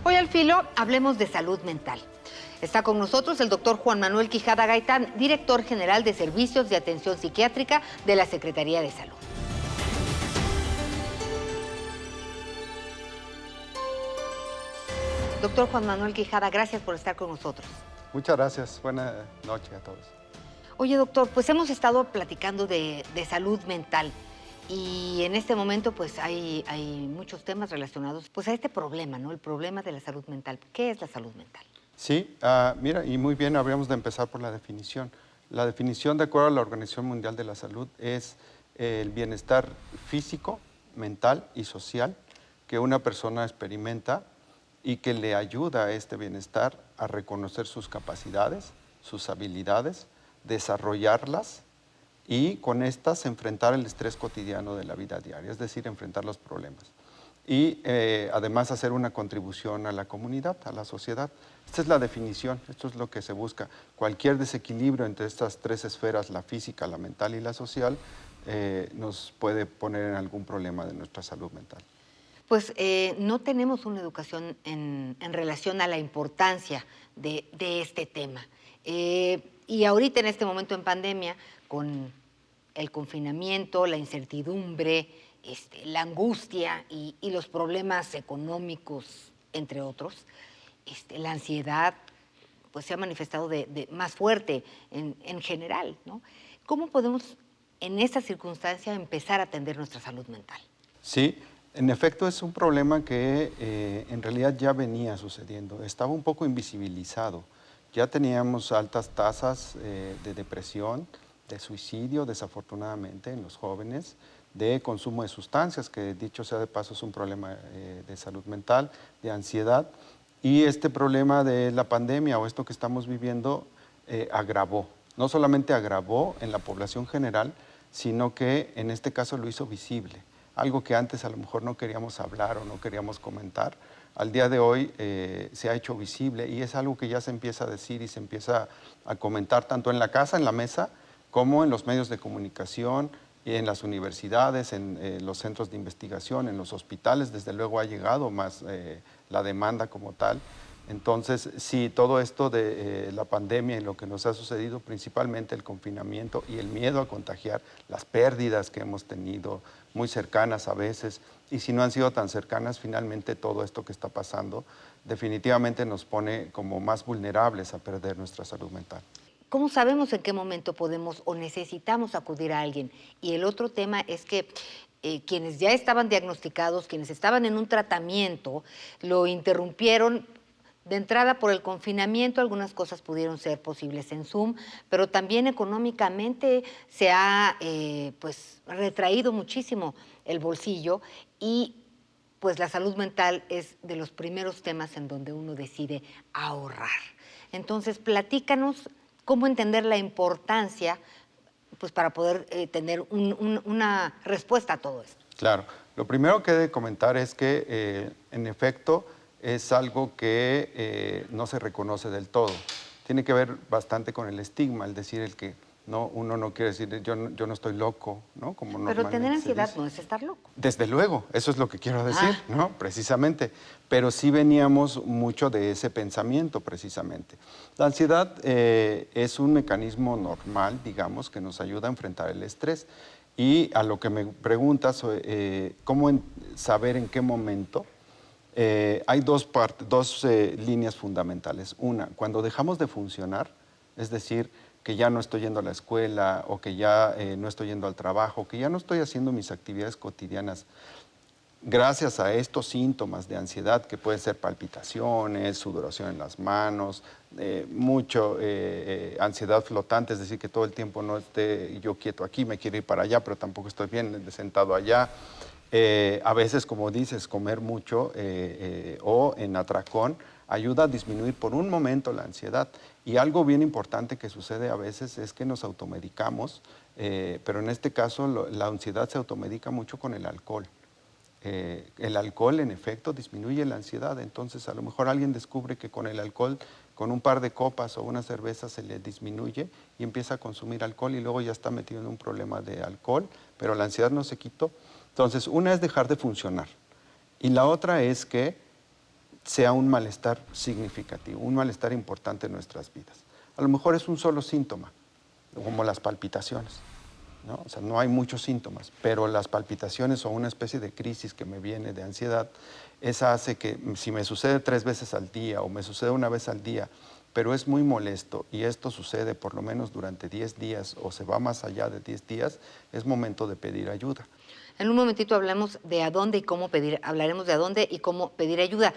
Hoy al filo hablemos de salud mental. Está con nosotros el doctor Juan Manuel Quijada Gaitán, director general de Servicios de Atención Psiquiátrica de la Secretaría de Salud. Doctor Juan Manuel Quijada, gracias por estar con nosotros. Muchas gracias. Buenas noches a todos. Oye, doctor, pues hemos estado platicando de salud mental y en este momento pues hay muchos temas relacionados pues a este problema, ¿no? El problema de la salud mental. ¿Qué es la salud mental? Sí, mira, y muy bien, habríamos de empezar por la definición. La definición, de acuerdo a la Organización Mundial de la Salud, es el bienestar físico, mental y social que una persona experimenta y que le ayuda a este bienestar a reconocer sus capacidades, sus habilidades, desarrollarlas y con estas enfrentar el estrés cotidiano de la vida diaria, es decir, enfrentar los problemas. Y además hacer una contribución a la comunidad, a la sociedad. Esta es la definición, esto es lo que se busca. Cualquier desequilibrio entre estas tres esferas, la física, la mental y la social, nos puede poner en algún problema de nuestra salud mental. Pues no tenemos una educación en relación a la importancia de este tema. Y ahorita en este momento en pandemia, con el confinamiento, la incertidumbre, la angustia y los problemas económicos, entre otros, la ansiedad, pues se ha manifestado más fuerte en general, ¿no? ¿Cómo podemos en esta circunstancia empezar a atender nuestra salud mental? Sí, en efecto es un problema que en realidad ya venía sucediendo, estaba un poco invisibilizado. Ya teníamos altas tasas de depresión, de suicidio, desafortunadamente, en los jóvenes, de consumo de sustancias, que dicho sea de paso es un problema de salud mental, de ansiedad, y este problema de la pandemia o esto que estamos viviendo agravó. No solamente agravó en la población general, sino que en este caso lo hizo visible. Algo que antes a lo mejor no queríamos hablar o no queríamos comentar, al día de hoy se ha hecho visible y es algo que ya se empieza a decir y se empieza a comentar tanto en la casa, en la mesa, como en los medios de comunicación, en las universidades, en los centros de investigación, en los hospitales. Desde luego ha llegado más la demanda como tal. Entonces, sí, todo esto de la pandemia y lo que nos ha sucedido, principalmente el confinamiento y el miedo a contagiar, las pérdidas que hemos tenido, muy cercanas a veces, y si no han sido tan cercanas, finalmente todo esto que está pasando definitivamente nos pone como más vulnerables a perder nuestra salud mental. ¿Cómo sabemos en qué momento podemos o necesitamos acudir a alguien? Y el otro tema es que quienes ya estaban diagnosticados, quienes estaban en un tratamiento, lo interrumpieron de entrada por el confinamiento. Algunas cosas pudieron ser posibles en Zoom, pero también económicamente se ha pues retraído muchísimo el bolsillo y pues la salud mental es de los primeros temas en donde uno decide ahorrar. Entonces, platícanos cómo entender la importancia pues, para poder tener una respuesta a todo esto. Claro. Lo primero que he de comentar es que, en efecto, es algo que no se reconoce del todo. Tiene que ver bastante con el estigma, el decir el que uno no quiere decir yo no estoy loco, ¿no? Como Pero normalmente tener se ansiedad dice. no es estar loco. Desde luego, eso es lo que quiero decir, ¿no? Precisamente. Pero sí veníamos mucho de ese pensamiento, precisamente. La ansiedad es un mecanismo normal, digamos, que nos ayuda a enfrentar el estrés. Y a lo que me preguntas, ¿cómo saber en qué momento? Hay dos líneas fundamentales. Una, cuando dejamos de funcionar, es decir, que ya no estoy yendo a la escuela o que ya no estoy yendo al trabajo, que ya no estoy haciendo mis actividades cotidianas, gracias a estos síntomas de ansiedad, que pueden ser palpitaciones, sudoración en las manos, ansiedad flotante, es decir, que todo el tiempo no esté yo quieto aquí, me quiero ir para allá, pero tampoco estoy bien sentado allá. A veces, como dices, comer mucho o en atracón ayuda a disminuir por un momento la ansiedad. Y algo bien importante que sucede a veces es que nos automedicamos, pero en este caso la ansiedad se automedica mucho con el alcohol. El alcohol, en efecto, disminuye la ansiedad. Entonces, a lo mejor alguien descubre que con el alcohol, con un par de copas o una cerveza se le disminuye y empieza a consumir alcohol y luego ya está metido en un problema de alcohol, pero la ansiedad no se quitó. Entonces, una es dejar de funcionar y la otra es que sea un malestar significativo, un malestar importante en nuestras vidas. A lo mejor es un solo síntoma, como las palpitaciones, ¿no? O sea, no hay muchos síntomas, pero las palpitaciones o una especie de crisis que me viene de ansiedad, esa hace que si me sucede 3 veces al día o me sucede una vez al día, pero es muy molesto y esto sucede por lo menos durante 10 días o se va más allá de 10 días, es momento de pedir ayuda. En un momentito hablamos de a dónde y cómo pedir, hablaremos de a dónde y cómo pedir ayuda.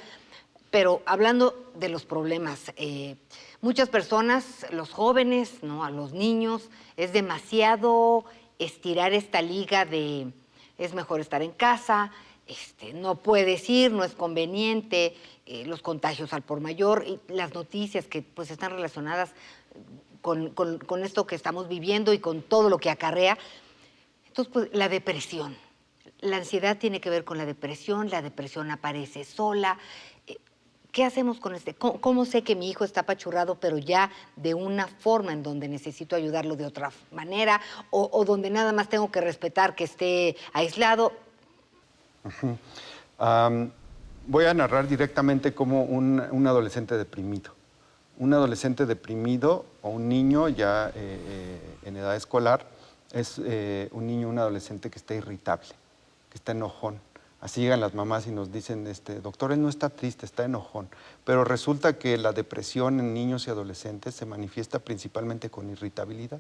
Pero hablando de los problemas, muchas personas, los jóvenes, ¿no? A los niños, es demasiado estirar esta liga de es mejor estar en casa, no puedes ir, no es conveniente, los contagios al por mayor y las noticias que pues están relacionadas con esto que estamos viviendo y con todo lo que acarrea. Entonces, pues la depresión. La ansiedad tiene que ver con la depresión aparece sola. ¿Qué hacemos con este? ¿Cómo sé que mi hijo está apachurrado, pero ya de una forma en donde necesito ayudarlo de otra manera o donde nada más tengo que respetar que esté aislado? Voy a narrar directamente como un adolescente deprimido. Un adolescente deprimido o un niño ya en edad escolar es un niño o un adolescente que está irritable, que está enojón. Así llegan las mamás y nos dicen, doctor, él no está triste, está enojón. Pero resulta que la depresión en niños y adolescentes se manifiesta principalmente con irritabilidad.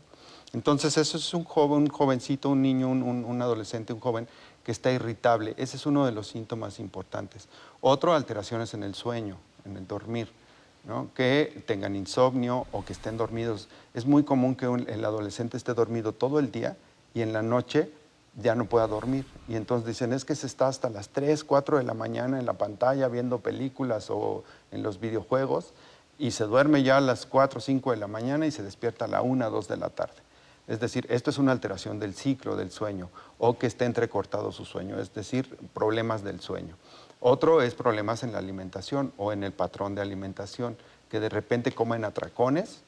Entonces eso es un joven, un jovencito, un niño, un adolescente, un joven que está irritable. Ese es uno de los síntomas importantes. Otro, alteraciones en el sueño, en el dormir, ¿no? Que tengan insomnio o que estén dormidos. Es muy común que el adolescente esté dormido todo el día y en la noche ya no pueda dormir. Y entonces dicen, es que se está hasta las 3, 4 de la mañana en la pantalla viendo películas o en los videojuegos y se duerme ya a las 4, 5 de la mañana y se despierta a la 1, 2 de la tarde. Es decir, esto es una alteración del ciclo del sueño o que esté entrecortado su sueño, es decir, problemas del sueño. Otro es problemas en la alimentación o en el patrón de alimentación, que de repente coma en atracones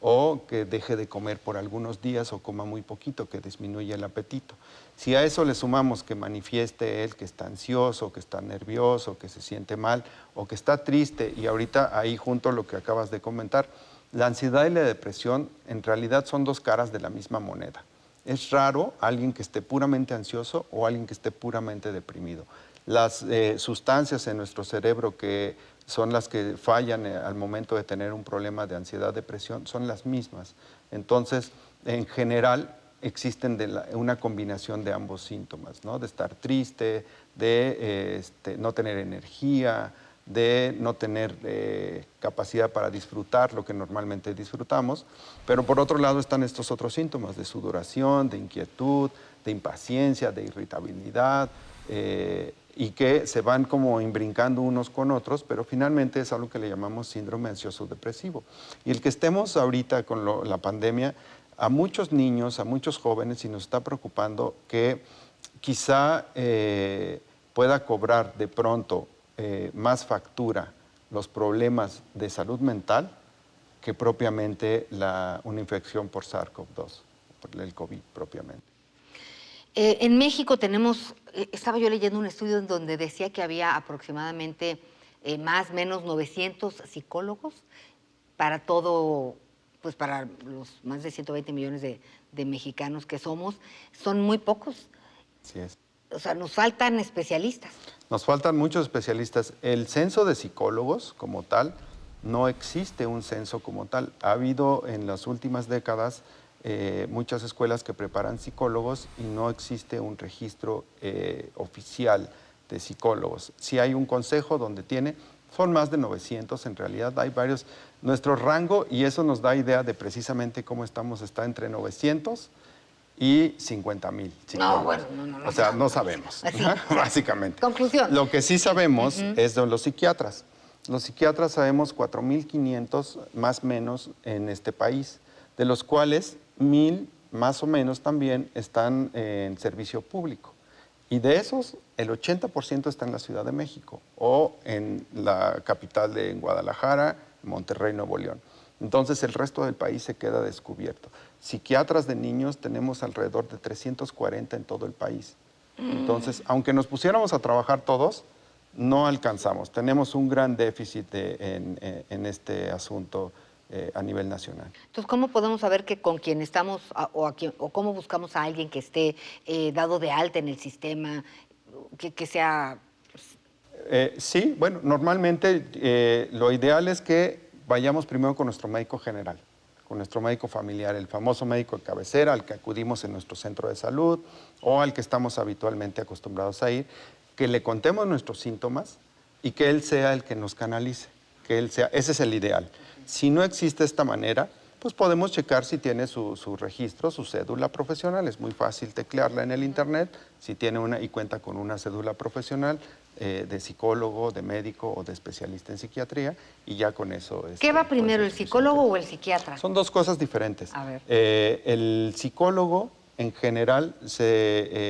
o que deje de comer por algunos días o coma muy poquito, que disminuye el apetito. Si a eso le sumamos que manifieste él que está ansioso, que está nervioso, que se siente mal o que está triste, y ahorita ahí junto lo que acabas de comentar, la ansiedad y la depresión en realidad son dos caras de la misma moneda. Es raro alguien que esté puramente ansioso o alguien que esté puramente deprimido. Las sustancias en nuestro cerebro que son las que fallan al momento de tener un problema de ansiedad, depresión, son las mismas. Entonces, en general, existen una combinación de ambos síntomas, ¿no? De estar triste, de no tener energía, de no tener capacidad para disfrutar lo que normalmente disfrutamos, pero por otro lado están estos otros síntomas de sudoración, de inquietud, de impaciencia, de irritabilidad, y que se van como imbrincando unos con otros, pero finalmente es algo que le llamamos síndrome ansioso depresivo. Y el que estemos ahorita con la pandemia, a muchos niños, a muchos jóvenes, y nos está preocupando que quizá pueda cobrar de pronto más factura los problemas de salud mental que propiamente una infección por SARS-CoV-2, por el COVID propiamente. En México tenemos, estaba yo leyendo un estudio en donde decía que había aproximadamente más o menos 900 psicólogos para todo, pues para los más de 120 millones de mexicanos que somos. Son muy pocos. Así es. O sea, nos faltan especialistas. Nos faltan muchos especialistas. El censo de psicólogos como tal, no existe un censo como tal. Ha habido en las últimas décadas muchas escuelas que preparan psicólogos y no existe un registro oficial de psicólogos. Sí hay un consejo donde son más de 900 en realidad, hay varios. Nuestro rango, y eso nos da idea de precisamente cómo estamos, está entre 900 y 50,000 psicólogos. No, bueno, no. O sea, no sabemos, Así, básicamente. Conclusión. Lo que sí sabemos es de los psiquiatras. Los psiquiatras sabemos 4,500 más o menos en este país, de los cuales 1,000 más o menos también están en servicio público. Y de esos, el 80% está en la Ciudad de México o en la capital de Guadalajara, Monterrey, Nuevo León. Entonces, el resto del país se queda descubierto. Psiquiatras de niños tenemos alrededor de 340 en todo el país. Entonces, aunque nos pusiéramos a trabajar todos, no alcanzamos. Tenemos un gran déficit en este asunto a nivel nacional. Entonces, ¿cómo podemos saber que con quien estamos o cómo buscamos a alguien que esté dado de alta en el sistema, que sea... Sí, bueno, normalmente lo ideal es que vayamos primero con nuestro médico general, con nuestro médico familiar, el famoso médico de cabecera al que acudimos en nuestro centro de salud o al que estamos habitualmente acostumbrados a ir, que le contemos nuestros síntomas y que él sea el que nos canalice, que él sea, ese es el ideal. Si no existe esta manera, pues podemos checar si tiene su registro, su cédula profesional. Es muy fácil teclearla en el internet, si tiene una y cuenta con una cédula profesional de psicólogo, de médico o de especialista en psiquiatría, y ya con eso... ¿Qué va primero, el psicólogo o el psiquiatra? Son dos cosas diferentes. A ver. El psicólogo, en general,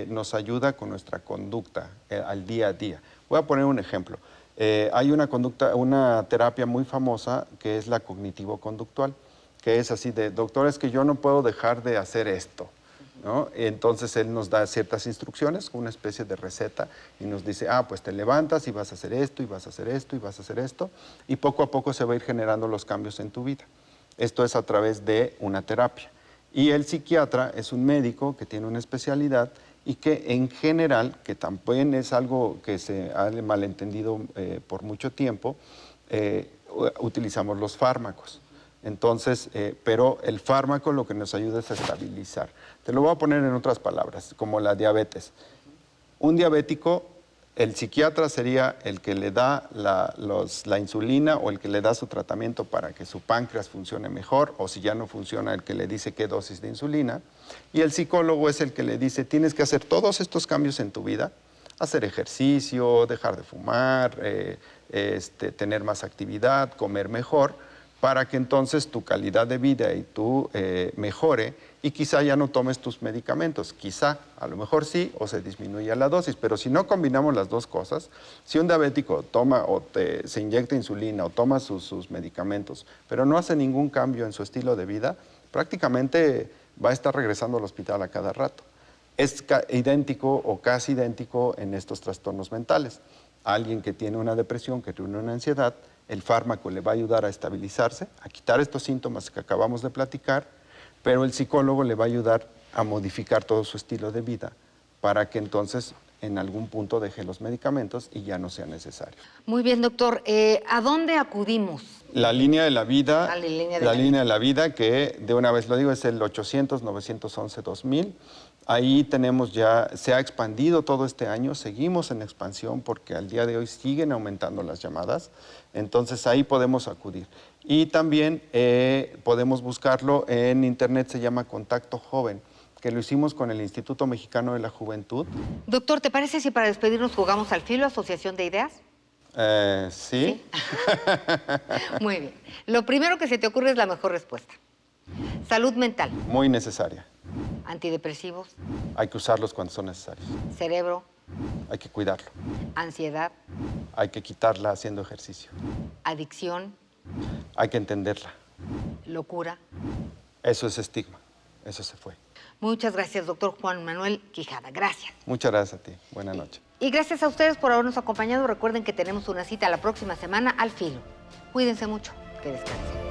nos ayuda con nuestra conducta al día a día. Voy a poner un ejemplo. Hay una terapia muy famosa que es la cognitivo-conductual, que es así de, doctor, es que yo no puedo dejar de hacer esto, ¿no? Entonces él nos da ciertas instrucciones, una especie de receta, y nos dice, pues te levantas y vas a hacer esto, y vas a hacer esto, y vas a hacer esto, y poco a poco se va a ir generando los cambios en tu vida. Esto es a través de una terapia. Y el psiquiatra es un médico que tiene una especialidad y que en general, que también es algo que se ha malentendido por mucho tiempo, utilizamos los fármacos. Entonces, pero el fármaco lo que nos ayuda es a estabilizar. Te lo voy a poner en otras palabras, como la diabetes. Un diabético, el psiquiatra sería el que le da la insulina o el que le da su tratamiento para que su páncreas funcione mejor, o si ya no funciona, el que le dice qué dosis de insulina. Y el psicólogo es el que le dice, tienes que hacer todos estos cambios en tu vida, hacer ejercicio, dejar de fumar, tener más actividad, comer mejor, para que entonces tu calidad de vida y tú mejore y quizá ya no tomes tus medicamentos. Quizá, a lo mejor sí, o se disminuya la dosis, pero si no combinamos las dos cosas, si un diabético toma se inyecta insulina o toma sus medicamentos, pero no hace ningún cambio en su estilo de vida, prácticamente va a estar regresando al hospital a cada rato. Es idéntico o casi idéntico en estos trastornos mentales. Alguien que tiene una depresión, que tiene una ansiedad, el fármaco le va a ayudar a estabilizarse, a quitar estos síntomas que acabamos de platicar, pero el psicólogo le va a ayudar a modificar todo su estilo de vida para que entonces en algún punto deje los medicamentos y ya no sea necesario. Muy bien, doctor. ¿A dónde acudimos? La línea de la vida, la línea de la vida, que de una vez lo digo, es el 800-911-2000. Ahí tenemos ya, se ha expandido todo este año, seguimos en expansión porque al día de hoy siguen aumentando las llamadas, entonces ahí podemos acudir. Y también podemos buscarlo en internet, se llama Contacto Joven, que lo hicimos con el Instituto Mexicano de la Juventud. Doctor, ¿te parece si para despedirnos jugamos al filo, asociación de ideas? ¿Sí? Muy bien. Lo primero que se te ocurre es la mejor respuesta. Salud mental. Muy necesaria. Antidepresivos. Hay que usarlos cuando son necesarios. Cerebro. Hay que cuidarlo. Ansiedad. Hay que quitarla haciendo ejercicio. Adicción. Hay que entenderla. Locura. Eso es estigma. Eso se fue. Muchas gracias, doctor Juan Manuel Quijada. Gracias. Muchas gracias a ti. Buenas noches. Y gracias a ustedes por habernos acompañado. Recuerden que tenemos una cita la próxima semana al filo. Cuídense mucho. Que descansen.